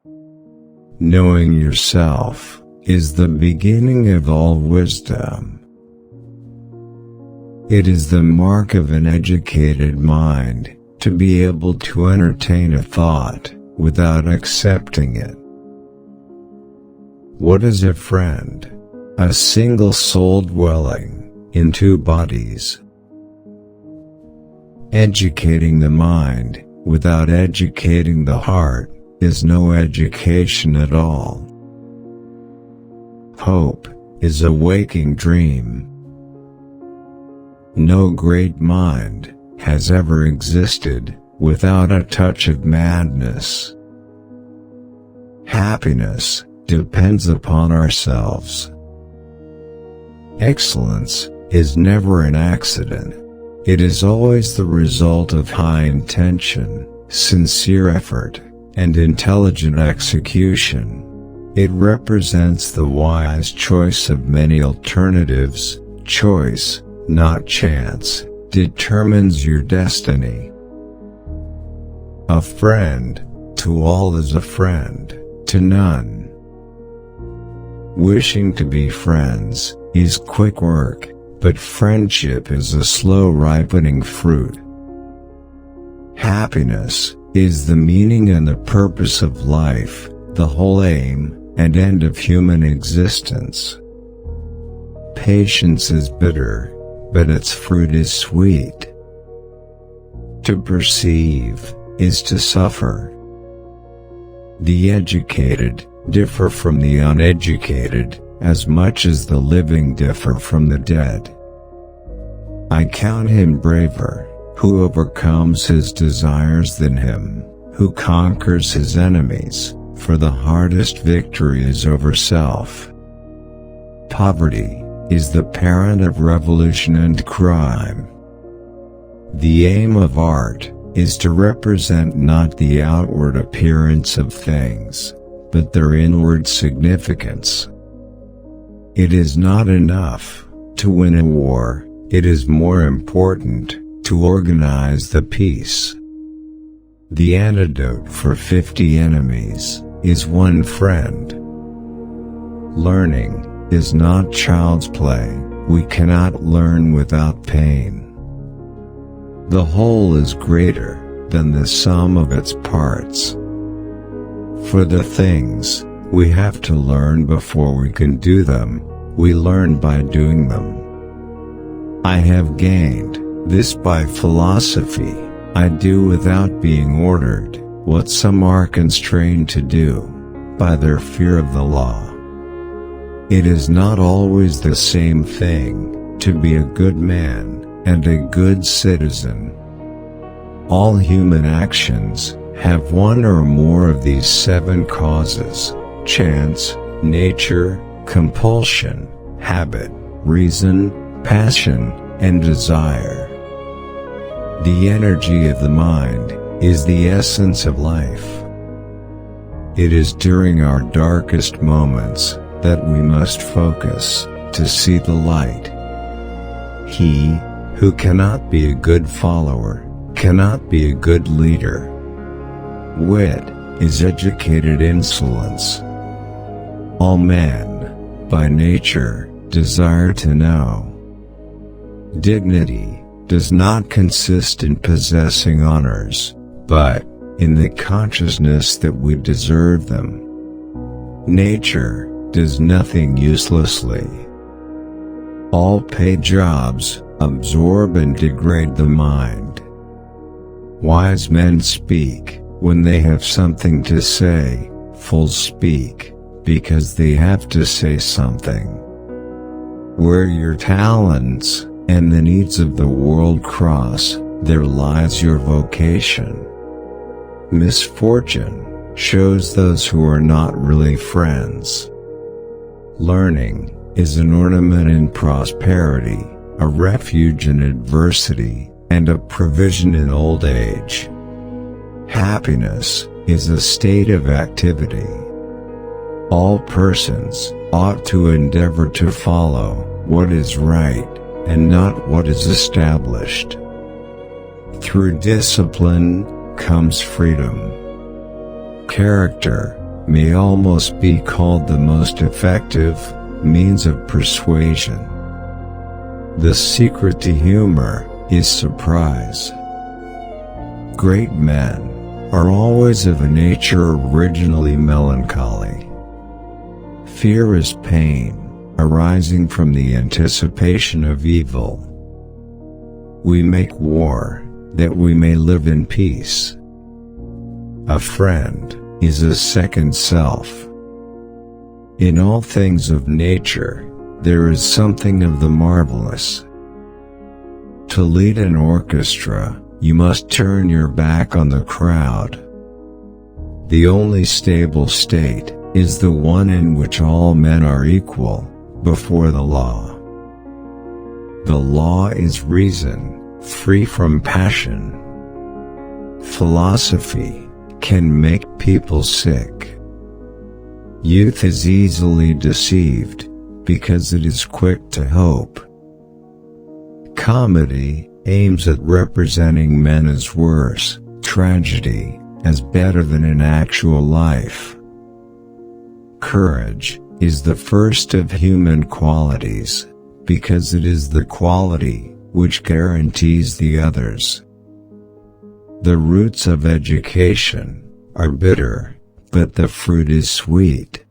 Knowing yourself is the beginning of all wisdom. It is the mark of an educated mind to be able to entertain a thought without accepting it. What is a friend? A single soul dwelling in two bodies. Educating the mind without educating the heart is no education at all. Hope is a waking dream. No great mind has ever existed without a touch of madness. Happiness depends upon ourselves. Excellence is never an accident. It is always the result of high intention, sincere effort, and intelligent execution. It represents the wise choice of many alternatives. Choice, not chance, determines your destiny. A friend to all is a friend to none. Wishing to be friends is quick work, but friendship is a slow ripening fruit. Happiness is the meaning and the purpose of life, the whole aim and end of human existence. Patience is bitter, but its fruit is sweet. To perceive is to suffer. The educated differ from the uneducated as much as the living differ from the dead. I count him braver who overcomes his desires than him who conquers his enemies, for the hardest victory is over self. Poverty is the parent of revolution and crime. The aim of art is to represent not the outward appearance of things, but their inward significance. It is not enough to win a war, it is more important to organize the peace. The antidote for 50 enemies is one friend. Learning is not child's play. We cannot learn without pain. The whole is greater than the sum of its parts. For the things we have to learn before we can do them, we learn by doing them. I have gained this by philosophy. I do without being ordered what some are constrained to do by their fear of the law. It is not always the same thing to be a good man and a good citizen. All human actions have one or more of these 7 causes: chance, nature, compulsion, habit, reason, passion, and desire. The energy of the mind is the essence of life. It is during our darkest moments that we must focus to see the light. He who cannot be a good follower cannot be a good leader. Wit is educated insolence. All men, by nature, desire to know. Dignity does not consist in possessing honors, but in the consciousness that we deserve them. Nature does nothing uselessly. All paid jobs absorb and degrade the mind. Wise men speak when they have something to say, fools speak because they have to say something. Where your talents and the needs of the world cross, there lies your vocation. Misfortune shows those who are not really friends. Learning is an ornament in prosperity, a refuge in adversity, and a provision in old age. Happiness is a state of activity. All persons ought to endeavor to follow what is right and not what is established. Through discipline comes freedom. Character may almost be called the most effective means of persuasion. The secret to humor is surprise. Great men are always of a nature originally melancholy. Fear is pain, arising from the anticipation of evil. We make war, that we may live in peace. A friend is a second self. In all things of nature, there is something of the marvelous. To lead an orchestra, you must turn your back on the crowd. The only stable state is the one in which all men are equal before the law. The law is reason, free from passion. Philosophy can make people sick. Youth is easily deceived because it is quick to hope. Comedy aims at representing men as worse, tragedy as better than in actual life. Courage is the first of human qualities, because it is the quality which guarantees the others. The roots of education are bitter, but the fruit is sweet.